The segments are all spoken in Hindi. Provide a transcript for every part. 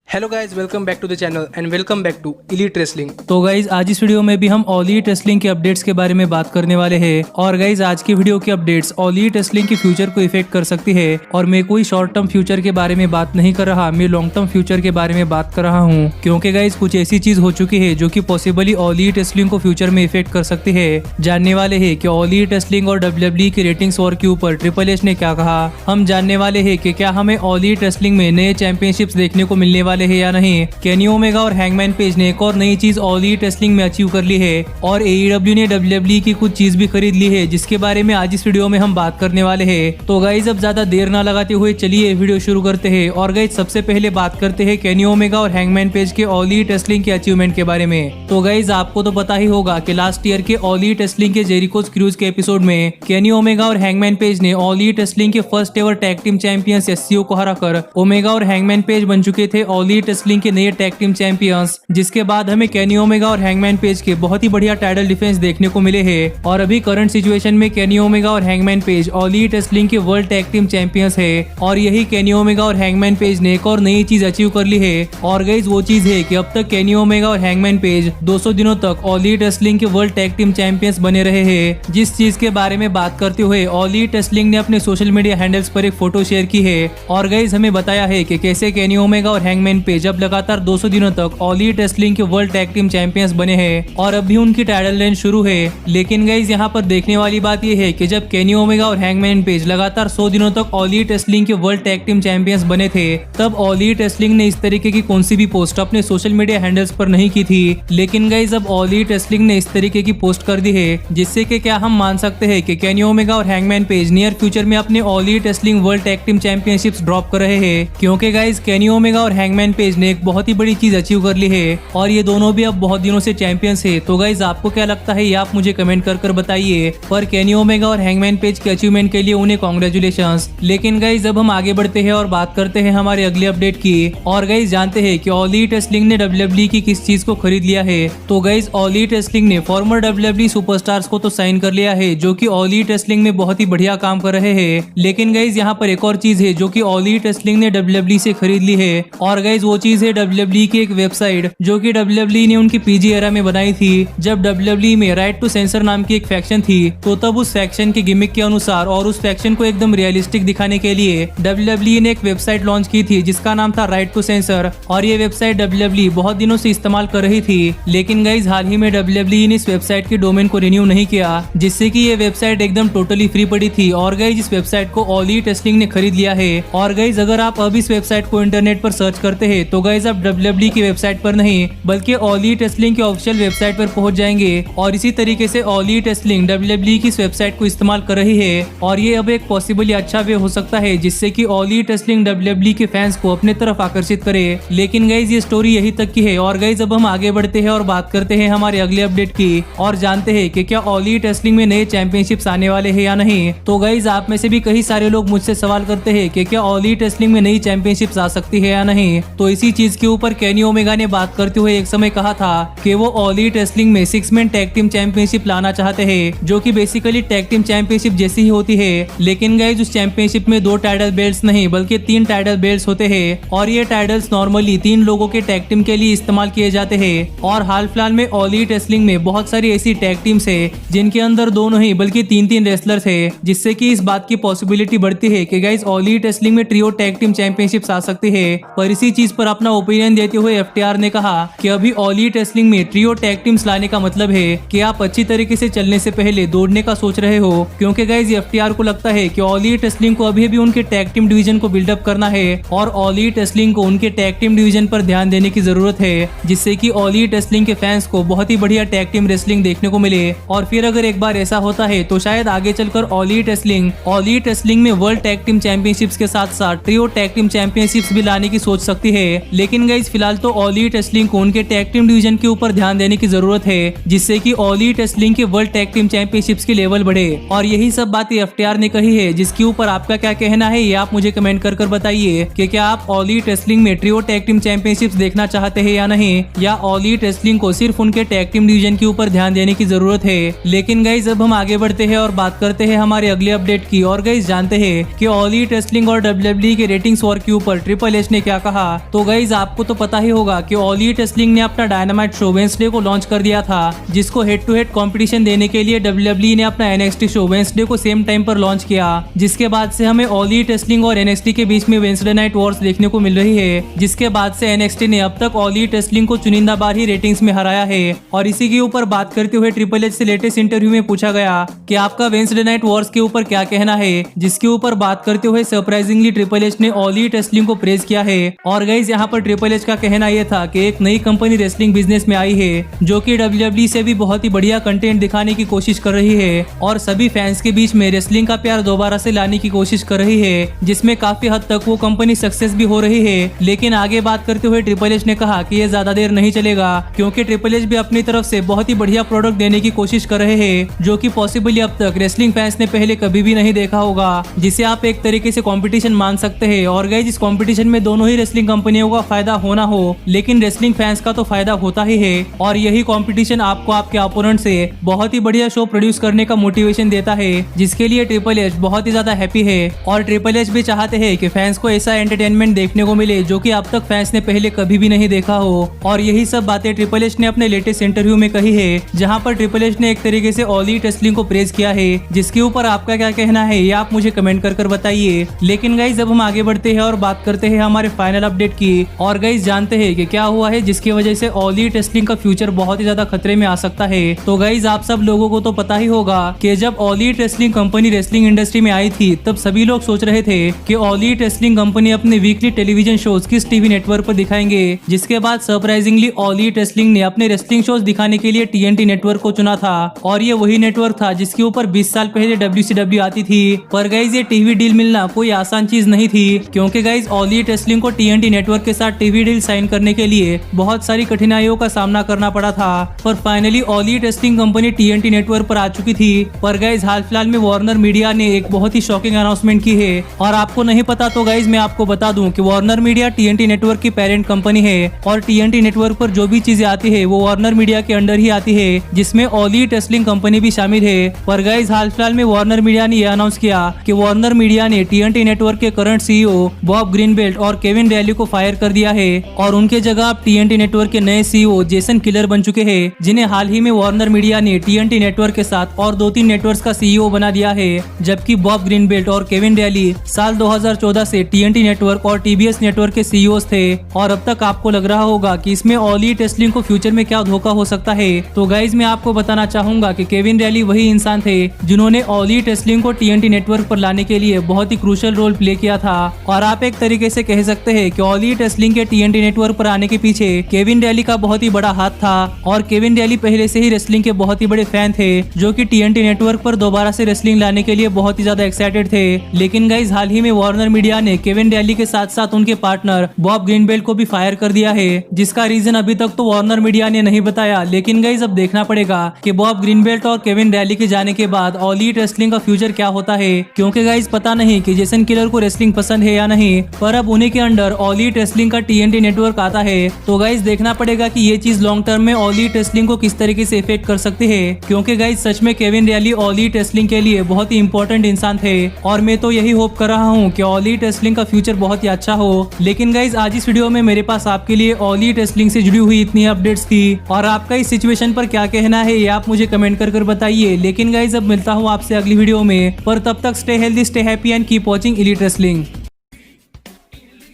Hello guys, welcome back to the channel and welcome back to Elite Wrestling. तो गाइज आज इस वीडियो में भी हम ऑल एलीट रेसलिंग के अपडेट्स के बारे में बात करने वाले हैं। और गाइज आज की वीडियो की अपडेट्स ऑल एलीट रेसलिंग के फ्यूचर को इफेक्ट कर सकती है। और मैं कोई शॉर्ट टर्म फ्यूचर के बारे में बात नहीं कर रहा, मैं लॉन्ग टर्म फ्यूचर के बारे में बात कर रहा हूँ। क्योंकि गाइज कुछ ऐसी चीज हो चुकी है जो कि पॉसिबली ऑल एलीट रेसलिंग को फ्यूचर में इफेक्ट कर सकती है। जानने वाले है कि ऑल एलीट रेसलिंग और डब्ल्यूडब्ल्यूई की रेटिंग्स वॉर के ऊपर ट्रिपल एच ने क्या कहा। हम जानने वाले है कि क्या हमें ऑल एलीट रेसलिंग में नए चैंपियनशिप्स देखने को मिलने वाले हैं या नहीं। केनी ओमेगा और हैंगमैन पेज ने एक और नई चीज ऑल एलीट रेसलिंग में अचीव कर ली है। और एईडब्ल्यू ने डब्ल्यूडब्ल्यूई की कुछ चीज भी खरीद ली है, जिसके बारे में आज इस वीडियो में हम बात करने वाले हैं। तो गाइज अब ज्यादा देर ना लगाते हुए चलिए वीडियो शुरू करते हैं। और गाइज सबसे पहले बात करते हैं केनी ओमेगा और हैंगमैन पेज के ऑल एलीट रेसलिंग के अचीवमेंट के बारे में। तो गाइज आपको तो पता ही होगा कि लास्ट ईयर के ऑल एलीट रेसलिंग के जेरिकोस क्रूज के एपिसोड में केनी ओमेगा और हैंगमैन पेज ने ऑल एलीट रेसलिंग के first ever tag team champions SCO को हराकर ओमेगा और हैंगमैन पेज बन चुके थे ऑल एलीट रेसलिंग के नए टैग टीम चैंपियंस। जिसके बाद हमें केनी ओमेगा और हैंगमैन पेज के बहुत ही बढ़िया टाइटल डिफेंस देखने को मिले हैं। और अभी करंट सिचुएशन में केनी ओमेगा और hangman page all Elite Wrestling के वर्ल्ड टैग टीम चैंपियंस है। और यही केनी ओमेगा और हैंगमैन पेज ने एक और नई चीज अचीव कर ली है। और गाइस वो चीज है कि अब तक केनी ओमेगा और हैंगमैन पेज 200 दिनों तक ऑल एलीट रेसलिंग के वर्ल्ड टैग टीम चैंपियंस बने रहे हैं। जिस चीज के बारे में बात करते हुए ऑल एलीट रेसलिंग ने अपने सोशल मीडिया हैंडल्स पर एक फोटो शेयर की है। और गाइस हमें बताया है कि कैसे केनी ओमेगा और हैंगमैन पेज अब लगातार 200 दिनों तक ऑल एलीट रेसलिंग के वर्ल्ड टैग टीम चैंपियंस बने हैं। और अब भी उनकी टाइटल रेंज शुरू है। लेकिन गाइस यहाँ पर देखने वाली बात यह है कि जब केनी ओमेगा और हैंगमैन पेज लगातार 100 दिनों तक ऑल एलीट रेसलिंग के वर्ल्ड टैग टीम चैंपियंस बने थे, तब ऑल एलीट रेसलिंग ने इस तरीके की कौन सी भी पोस्ट अपने सोशल मीडिया हैंडल्स पर नहीं की थी। लेकिन गाइस अब ऑल एलीट रेसलिंग ने इस तरीके की पोस्ट कर दी है, जिससे कि क्या हम मान सकते हैं कि केनी ओमेगा और हैंगमैन पेज नियर फ्यूचर में अपने all Elite wrestling world tag team championships drop कर रहे हैं। क्योंकि गाइस केनी ओमेगा और हैंगमैन पेज ने एक बहुत ही बड़ी चीज अचीव कर ली है और ये दोनों भी अब बहुत दिनों से चैंपियंस है। तो गाइज आपको क्या लगता है ये आप मुझे कमेंट कर बताइए। पर केनी ओमेगा और हैंगमैन पेज के अचीवमेंट के लिए उन्हें कांग्रेचुलेशंस। लेकिन गाइज अब हम आगे बढ़ते हैं और बात करते हैं हमारे अगले अपडेट की। और गाइज जानते हैं कि ऑल एलीट रेसलिंग ने डब्ल्यूडब्ल्यूई की किस चीज को खरीद लिया है। तो गाइज ऑल एलीट रेसलिंग ने फॉर्मर डब्ल्यूडब्ल्यूई सुपरस्टार्स को तो साइन कर लिया है, जो कि ऑल एलीट रेसलिंग में बहुत ही बढ़िया काम कर रहे हैं। लेकिन गाइज यहाँ पर एक और चीज है जो कि ऑल एलीट रेसलिंग ने डब्ल्यूडब्ल्यूई से खरीद ली है। और गाइज वो चीज है डब्ल्यूडब्ल्यूई की एक वेबसाइट, जो कि डब्ल्यूडब्ल्यूई ने उनकी पीजी एरा में बनाई थी। जब डब्ल्यूडब्ल्यूई में राइट टू सेंसर नाम की एक फैक्शन थी, तो तब उस फैक्शन की गिमिक के अनुसार और उस फैक्शन को एकदम रियलिस्टिक दिखाने के लिए डब्ल्यूडब्ल्यूई ने एक वेबसाइट लॉन्च की थी जिसका नाम था राइट टू सेंसर। और ये वेबसाइट डब्ल्यूडब्ल्यूई बहुत दिनों से इस्तेमाल कर रही थी। लेकिन गाइज हाल ही में डब्ल्यूडब्ल्यूई ने इस वेबसाइट के डोमेन को रिन्यू नहीं किया, जिससे कि ये वेबसाइट एकदम टोटली फ्री पड़ी थी। और गाइज इस वेबसाइट को ऑल एलीट रेसलिंग ने खरीद लिया है। और गाइज अगर आप अब इस वेबसाइट को इंटरनेट पर सर्च करते हैं, तो गाइज आप डब्ल्यूडब्ल्यूई की वेबसाइट पर नहीं बल्कि ऑल एलीट रेसलिंग की ऑफिशियल वेबसाइट पर पहुंच जाएंगे। और इसी तरीके से ऑल एलीट रेसलिंग डब्ल्यूडब्ल्यूई की इस वेबसाइट को इस्तेमाल कर रही है। और ये अब एक पॉसिबली अच्छा वे हो सकता है जिससे कि ऑल एलीट रेसलिंग डब्ल्यूडब्ल्यूई के फैंस को अपने तरफ आकर्षित करे। लेकिन गाइज ये स्टोरी यही तक की है। और गाइज अब हम आगे बढ़ते हैं और बात करते हैं हमारे अगले अपडेट की और जानते हैं कि क्या ऑल एलीट रेसलिंग में नए चैंपियनशिप्स आने वाले हैं या नहीं। तो गाइज आप में से भी कई सारे लोग मुझसे सवाल करते हैं कि क्या ऑल एलीट रेसलिंग में नई चैंपियनशिप्स आ सकती है या नहीं। तो इसी चीज के ऊपर केनी ओमेगा ने बात करते हुए एक समय कहा था कि वो ऑल एलीट रेसलिंग में 6 मैन टैग टीम चैंपियनशिप लाना चाहते हैं, जो कि बेसिकली टैग टीम चैंपियनशिप जैसी ही होती है। लेकिन गाइज उस चैंपियनशिप में 2 टाइटल बेल्ट्स नहीं बल्कि 3 टाइटल बेल्ट्स होते हैं। और ये टाइटल्स नॉर्मली 3 लोगों के टैग टीम के लिए इस्तेमाल किए जाते हैं। और हाल फिलहाल में ऑल एलीट रेसलिंग में बहुत सारी ऐसी टैग टीम्स है जिनके अंदर 2 नहीं बल्कि 3 रेसलर्स है, जिससे कि इस बात की पॉसिबिलिटी बढ़ती है कि गाइज ऑल एलीट रेसलिंग में ट्रियो टैग टीम चैंपियनशिप्स आ सकती है। पर इसी चीज पर अपना ओपिनियन देते हुए एफटीआर ने कहा कि अभी ऑल एलीट रेसलिंग में ट्रियो टैग टीम्स लाने का मतलब है कि आप अच्छी तरीके से चलने से पहले दौड़ने का सोच रहे हो। क्योंकि गाइज एफटीआर को लगता है कि ऑल एलीट रेसलिंग को अभी भी उनके टैग टीम डिवीजन को बिल्डअप करना है और ऑल एलीट रेसलिंग को उनके टैग टीम डिवीजन पर ध्यान देने की जरूरत है, जिससे कि ऑल एलीट रेसलिंग के फैंस को बहुत ही बढ़िया टैग टीम रेसलिंग देखने को मिले। और फिर अगर एक बार ऐसा होता है तो शायद आगे चलकर ऑल एलीट रेसलिंग में वर्ल्ड टैग टीम चैंपियनशिप्स के साथ साथ ट्रियो टैग टीम चैंपियनशिप्स भी लाने की सोच सकती है। लेकिन गाइज फिलहाल तो ऑल एलीट रेसलिंग को उनके टैग टीम डिवीजन के ऊपर ध्यान देने की जरूरत है, जिससे कि ऑल एलीट रेसलिंग के वर्ल्ड टैग टीम चैंपियनशिप्स की लेवल बढ़े। और यही सब बातें एफटीआर ने कही है, जिसके ऊपर आपका क्या कहना है ये आप मुझे कमेंट कर बताइए कि क्या आप ऑल एलीट रेसलिंग में ट्रियो टैग टीम चैंपियनशिप्स देखना चाहते हैं या नहीं, या ऑल एलीट रेसलिंग को सिर्फ उनके टैग टीम डिवीजन के ऊपर ध्यान देने की जरूरत है। लेकिन गाइज अब हम आगे बढ़ते हैं और बात करते हैं हमारे अगले अपडेट की। और गाइज जानते हैं कि ऑल एलीट रेसलिंग और डब्ल्यूडब्ल्यूई के रेटिंग्स वॉर के ऊपर ट्रिपल एच ने क्या कहा। तो गाइज आपको तो पता ही होगा कि ऑल एलिट रेसलिंग ने अपना डायनामाइट शो वेडनेसडे को लॉन्च कर दिया था, जिसको हेड टू हेड कंपटीशन देने के लिए WWE ने अपना NXT शो वेडनेसडे को सेम टाइम पर लॉन्च किया, जिसके बाद से हमें ऑल एलिट रेसलिंग और NXT के बीच में वेडनेसडे नाइट वॉर्स देखने को मिल रही है, जिसके बाद से NXT ने अब तक ऑल एलिट रेसलिंग को चुनिंदा बार ही रेटिंग्स में हराया है। और इसी के ऊपर बात करते हुए ट्रिपल एच से लेटेस्ट इंटरव्यू में पूछा गया कि आपका वेडनेसडे नाइट वॉर्स के ऊपर क्या कहना है, जिसके ऊपर बात करते हुए सरप्राइजिंगली ट्रिपल एच ने ऑल एलिट रेसलिंग को प्रेज किया है। और गाइस यहाँ पर ट्रिपल एच का कहना यह था कि एक नई कंपनी रेसलिंग बिजनेस में आई है, जो कि WWE से भी बहुत ही बढ़िया कंटेंट दिखाने की कोशिश कर रही है और सभी फैंस के बीच में रेसलिंग का प्यार दोबारा से लाने की कोशिश कर रही है, जिसमें काफी हद तक वो कंपनी सक्सेस भी हो रही है। लेकिन आगे बात करते हुए ट्रिपल एच ने कहा कि ये ज्यादा देर नहीं चलेगा, क्योंकि ट्रिपल एच भी अपनी तरफ से बहुत ही बढ़िया प्रोडक्ट देने की कोशिश कर रहे हैं, जो कि पॉसिबली अब तक रेसलिंग फैंस ने पहले कभी भी नहीं देखा होगा, जिसे आप एक तरीके से कंपटीशन मान सकते हैं। और गाइस इस कंपटीशन में दोनों ही रेसलिंग कंपनियों का फायदा होना हो, लेकिन रेसलिंग फैंस का तो फायदा होता ही है। और यही कंपटीशन आपको आपके अपोनेंट से बहुत ही बढ़िया शो प्रोड्यूस करने का मोटिवेशन देता है, जिसके लिए ट्रिपल एच बहुत ही ज्यादा हैप्पी है। और ट्रिपल एच भी चाहते हैं कि फैंस को ऐसा एंटरटेनमेंट देखने को मिले जो कि अब तक फैंस ने पहले कभी भी नहीं देखा हो। और यही सब बातें ट्रिपल एच ने अपने लेटेस्ट इंटरव्यू में कही है, जहां पर ट्रिपल एच ने एक तरीके से ऑल एलिट रेसलिंग को प्रेज किया है, जिसके ऊपर आपका क्या कहना है ये आप मुझे कमेंट कर बताइए। लेकिन गाइस जब हम आगे बढ़ते हैं और बात करते हैं हमारे फाइनल अपडेट की, और गाइस जानते हैं कि क्या हुआ है जिसकी वजह से ऑल एलिट रेसलिंग का फ्यूचर बहुत ही ज्यादा खतरे में आ सकता है। तो गाइस आप सब लोगों को तो पता ही होगा कि जब all elite wrestling company wrestling industry में आई थी, तब सभी लोग सोच रहे थे कि ऑल एलिट रेसलिंग कंपनी अपने वीकली टेलीविजन शोज किस टीवी नेटवर्क पर दिखाएंगे। जिसके बाद सरप्राइजिंगली ऑल एलिट रेसलिंग ने अपने रेसलिंग शोज दिखाने के लिए TNT नेटवर्क को चुना था। और ये वही नेटवर्क था जिसके ऊपर 20 साल पहले WCW आती थी। पर गाइस ये टीवी डील मिलना कोई आसान चीज नहीं थी, क्योंकि गाइस ऑल एलिट रेसलिंग को TNT नेटवर्क के साथ टीवी डील साइन करने के लिए बहुत सारी कठिनाइयों का सामना करना पड़ा था। पर finally all elite wrestling company TNT network पर आ चुकी थी। पर गाइस हाल फिलहाल में वार्नर मीडिया ने एक बहुत ही शॉकिंग अनाउंसमेंट की है। और आपको नहीं पता तो गाइस मैं आपको बता दूं कि वार्नर मीडिया TNT नेटवर्क की पेरेंट कंपनी है, और TNT नेटवर्क पर जो भी चीजें आती है वो वार्नर मीडिया के अंडर ही आती है, जिसमें ऑल एलिट रेसलिंग कंपनी भी शामिल है। पर गाइस हाल फिलहाल में वार्नर मीडिया ने यह अनाउंस किया कि वार्नर मीडिया ने TNT नेटवर्क के करंट CEO बॉब ग्रीनबेल्ट और केविन रैली को फायर कर दिया है, और उनके जगह अब TNT नेटवर्क के नए CEO जेसन किलर बन चुके हैं, जिन्हें हाल ही में वार्नर मीडिया ने TNT नेटवर्क के साथ और 2-3 नेटवर्क्स का CEO बना दिया है। जबकि बॉब ग्रीनबेल्ट और केविन रैली साल 2014 से TNT नेटवर्क और TBS नेटवर्क के CEOs थे। और अब तक आपको लग रहा होगा कि इसमें ऑल एलिट रेसलिंग को फ्यूचर में क्या धोखा हो सकता है। तो गाइज मैं आपको बताना चाहूंगा कि केविन रैली वही इंसान थे जिन्होंने ऑल एलिट रेसलिंग को TNT नेटवर्क पर लाने के लिए बहुत ही क्रूशियल रोल प्ले किया था। और आप एक तरीके से कह सकते हैं कि ऑल एलिट रेसलिंग के TNT नेटवर्क पर आने के पीछे केविन रैली का बहुत ही बड़ा हाथ था। और केविन रैली पहले से ही रेसलिंग के बहुत ही बड़े फैन थे, जो कि TNT नेटवर्क पर दोबारा से रेसलिंग लाने के लिए बहुत ही ज्यादा एक्साइटेड थे। लेकिन गाइज हाल ही में वार्नर मीडिया ने केविन रैली के साथ साथ उनके पार्टनर बॉब ग्रीनबेल्ट को भी फायर कर दिया है, जिसका रीजन अभी तक तो वार्नर मीडिया ने नहीं बताया। लेकिन गाइज अब देखना पड़ेगा कि बॉब ग्रीनबेल्ट और केविन रैली के जाने के बाद ऑल एलिट रेसलिंग का फ्यूचर क्या होता है, क्योंकि गाइज पता नहीं कि जेसन किलर को रेसलिंग पसंद है या नहीं, पर अब उन्हीं के अंडर ऑल एलिट रेसलिंग का TNT नेटवर्क आता है। तो गाइज देखना पड़ेगा कि ये चीज लॉन्ग टर्म में ऑल एलिट रेसलिंग को किस तरीके से इफेक्ट कर सकती है, क्योंकि गाइज सच में Kevin rally all elite wrestling के लिए बहुत ही इंपॉर्टेंट इंसान थे। और मैं तो यही होप कर रहा हूँ कि ऑल एलिट रेसलिंग का फ्यूचर बहुत ही अच्छा हो। लेकिन गाइज आज इस वीडियो में मेरे पास आपके लिए ऑल एलिट रेसलिंग से जुड़ी हुई इतनी अपडेट्स थी, और आपका इस सिचुएशन पर क्या कहना है ये आप मुझे कमेंट कर बताइए। लेकिन गाइज अब मिलता हूँ आपसे अगली वीडियो में, पर तब तक stay healthy, stay happy and keep watching elite wrestling.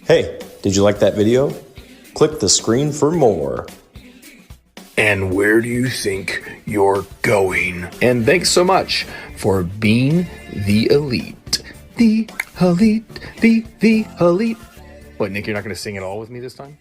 Hey, did you like that video? Click the screen for more. And where do you think you're going? And thanks so much for being the elite. The elite, the elite. What, Nick, you're not going to sing it all with me this time?